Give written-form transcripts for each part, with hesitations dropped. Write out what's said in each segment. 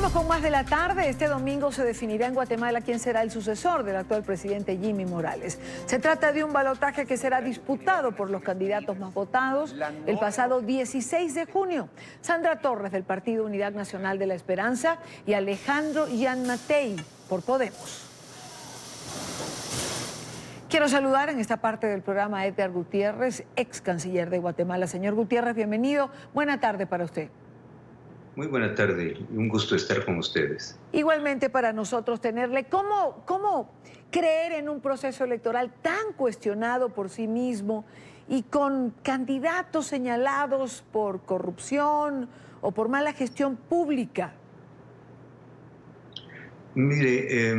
Seguimos con más de la tarde. Este domingo se definirá en Guatemala quién será el sucesor del actual presidente Jimmy Morales. Se trata de un balotaje que será disputado por los candidatos más votados el pasado 16 de junio. Sandra Torres, del Partido Unidad Nacional de la Esperanza, y Alejandro Gianmattei, por Podemos. Quiero saludar en esta parte del programa a Edgar Gutiérrez, ex canciller de Guatemala. Señor Gutiérrez, bienvenido. Buena tarde para usted. Muy buena tarde, un gusto estar con ustedes. Igualmente para nosotros tenerle. ¿Cómo creer en un proceso electoral tan cuestionado por sí mismo y con candidatos señalados por corrupción o por mala gestión pública? Mire,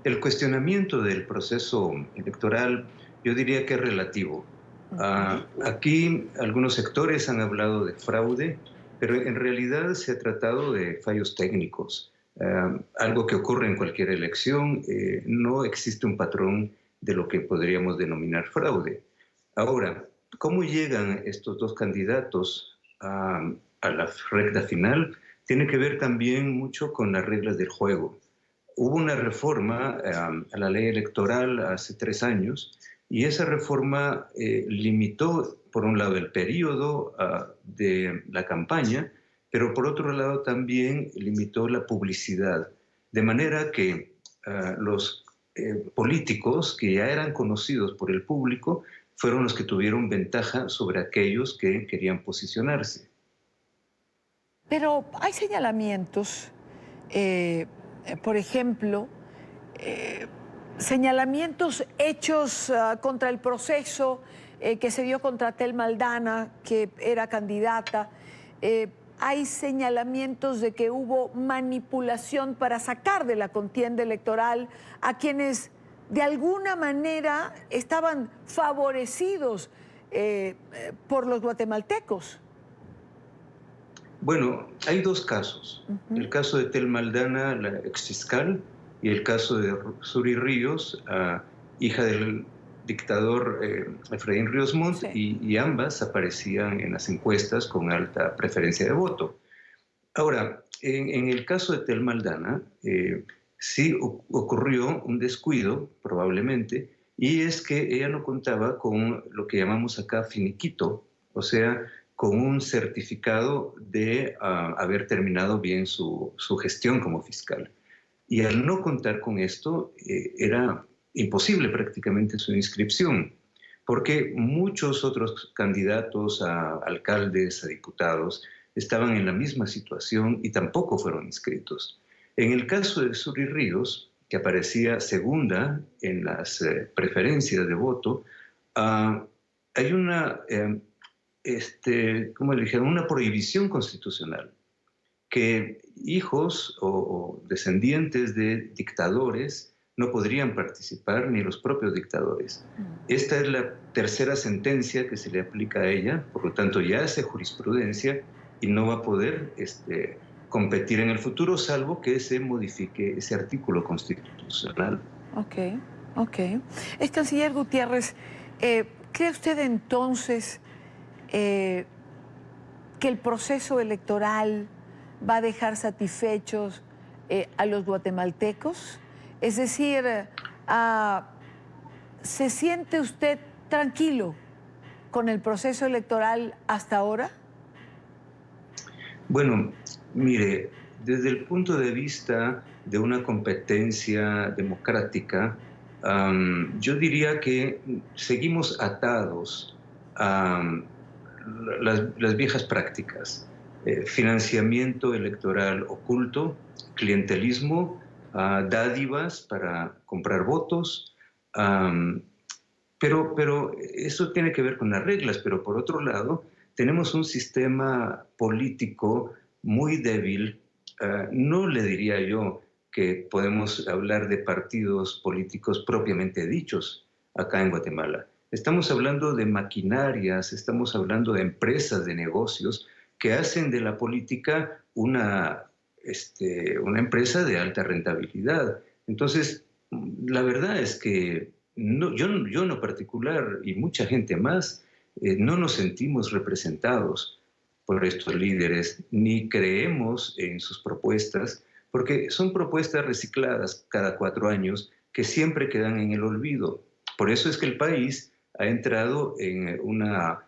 el cuestionamiento del proceso electoral yo diría que es relativo. Aquí algunos sectores han hablado de fraude, pero en realidad se ha tratado de fallos técnicos, algo que ocurre en cualquier elección. No existe un patrón de lo que podríamos denominar fraude. Ahora, ¿cómo llegan estos dos candidatos a la recta final? Tiene que ver también mucho con las reglas del juego. Hubo una reforma a la ley electoral hace 3 años, y esa reforma limitó, por un lado, el periodo de la campaña, pero por otro lado también limitó la publicidad. De manera que los políticos que ya eran conocidos por el público fueron los que tuvieron ventaja sobre aquellos que querían posicionarse. Pero hay señalamientos, por ejemplo, señalamientos hechos contra el proceso que se dio contra Telma Aldana, que era candidata. Hay señalamientos de que hubo manipulación para sacar de la contienda electoral a quienes de alguna manera estaban favorecidos por los guatemaltecos. Bueno, hay 2 casos. El caso de Telma Aldana, la exfiscal, y el caso de Suri Ríos, hija del dictador Efraín Ríos Montt, sí. y ambas aparecían en las encuestas con alta preferencia de voto. Ahora, en el caso de Telma Aldana, sí ocurrió un descuido, probablemente, y es que ella no contaba con lo que llamamos acá finiquito, o sea, con un certificado de haber terminado bien su gestión como fiscal. Y al no contar con esto, era imposible prácticamente su inscripción, porque muchos otros candidatos a alcaldes, a diputados, estaban en la misma situación y tampoco fueron inscritos. En el caso de Suri Ríos, que aparecía segunda en las preferencias de voto, hay una, ¿cómo le dijeron? Una prohibición constitucional, que hijos o descendientes de dictadores no podrían participar, ni los propios dictadores. Esta es la tercera sentencia que se le aplica a ella, por lo tanto ya hace jurisprudencia y no va a poder competir en el futuro, salvo que se modifique ese artículo constitucional. Ok. Canciller Gutiérrez, ¿cree usted entonces que el proceso electoral va a dejar satisfechos a los guatemaltecos? Es decir, ¿se siente usted tranquilo con el proceso electoral hasta ahora? Bueno, mire, desde el punto de vista de una competencia democrática, yo diría que seguimos atados a las viejas prácticas. Financiamiento electoral oculto, clientelismo, dádivas para comprar votos, pero eso tiene que ver con las reglas. Pero por otro lado, tenemos un sistema político muy débil. No le diría yo que podemos hablar de partidos políticos propiamente dichos acá en Guatemala. Estamos hablando de maquinarias, estamos hablando de empresas, de negocios que hacen de la política una empresa de alta rentabilidad. Entonces, la verdad es que yo en lo particular y mucha gente más no nos sentimos representados. por estos líderes, ni creemos en sus propuestas, porque son propuestas recicladas cada 4 años que siempre quedan en el olvido. Por eso es que el país ha entrado en una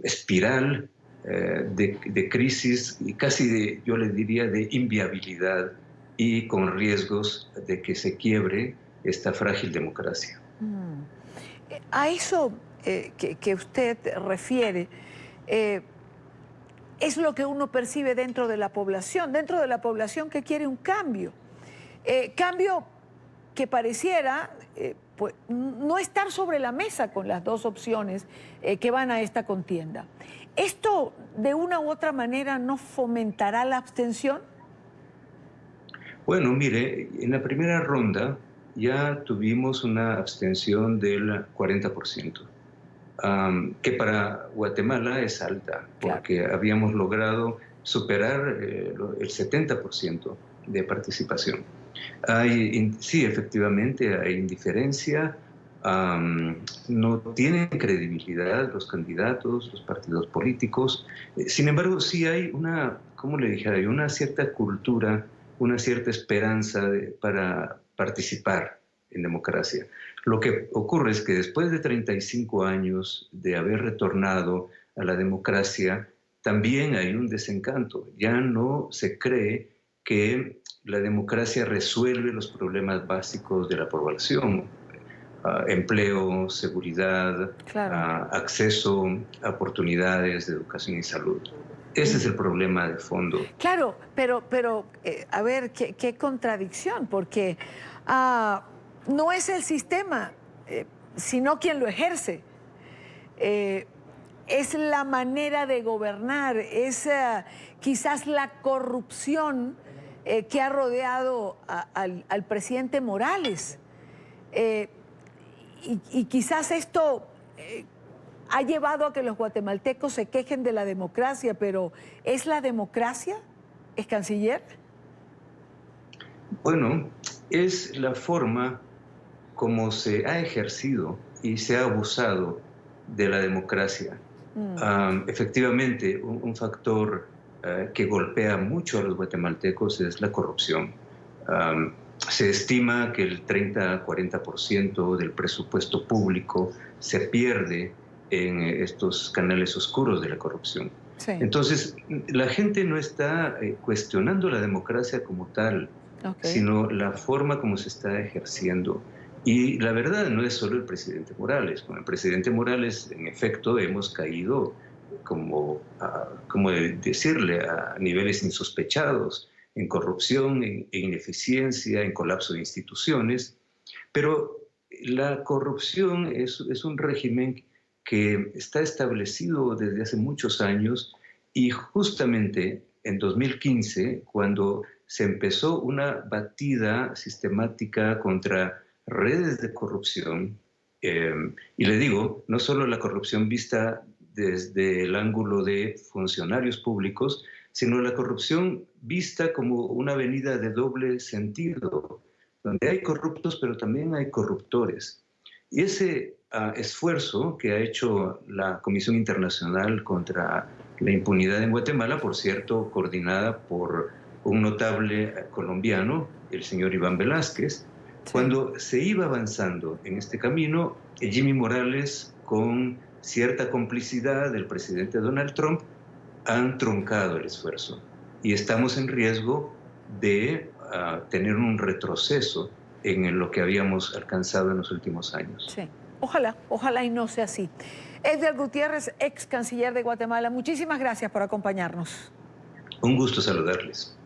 espiral de crisis y casi yo le diría, de inviabilidad y con riesgos de que se quiebre esta frágil democracia. A eso que usted refiere, es lo que uno percibe dentro de la población que quiere un cambio. Cambio que pareciera pues, no estar sobre la mesa con las dos opciones que van a esta contienda. ¿Esto de una u otra manera no fomentará la abstención? Bueno, mire, en la primera ronda ya tuvimos una abstención del 40%, que para Guatemala es alta, porque habíamos logrado superar el 70% de participación. Sí, efectivamente, hay indiferencia, no tienen credibilidad los candidatos, los partidos políticos. Sin embargo, sí hay una, ¿cómo le dijera yo?, una cierta cultura, una cierta esperanza para participar en democracia. Lo que ocurre es que después de 35 años de haber retornado a la democracia, también hay un desencanto. Ya no se cree que la democracia resuelve los problemas básicos de la población. Empleo, seguridad, acceso a oportunidades de educación y salud. Ese es el problema de fondo. Claro, pero a ver, qué contradicción, porque no es el sistema, sino quien lo ejerce. Es la manera de gobernar, es quizás la corrupción que ha rodeado al presidente Morales. Y quizás esto ha llevado a que los guatemaltecos se quejen de la democracia, pero ¿es la democracia, es canciller? Bueno, es la forma como se ha ejercido y se ha abusado de la democracia. Efectivamente, un factor que golpea mucho a los guatemaltecos es la corrupción. Se estima que el 30-40% del presupuesto público se pierde en estos canales oscuros de la corrupción. Sí. Entonces, la gente no está cuestionando la democracia como tal, sino la forma como se está ejerciendo. Y la verdad no es solo el presidente Morales. Con el presidente Morales, en efecto, hemos caído, como decirle, a niveles insospechados, en corrupción, en ineficiencia, en colapso de instituciones. Pero la corrupción es un régimen que está establecido desde hace muchos años y justamente en 2015, cuando se empezó una batida sistemática contra redes de corrupción, y le digo, no solo la corrupción vista desde el ángulo de funcionarios públicos, sino la corrupción vista como una avenida de doble sentido, donde hay corruptos, pero también hay corruptores. Y ese esfuerzo que ha hecho la Comisión Internacional contra la Impunidad en Guatemala, por cierto, coordinada por un notable colombiano, el señor Iván Velázquez, cuando se iba avanzando en este camino, Jimmy Morales, con cierta complicidad del presidente Donald Trump, han truncado el esfuerzo y estamos en riesgo de tener un retroceso en lo que habíamos alcanzado en los últimos años. Sí, ojalá y no sea así. Edgar Gutiérrez, ex canciller de Guatemala, muchísimas gracias por acompañarnos. Un gusto saludarles.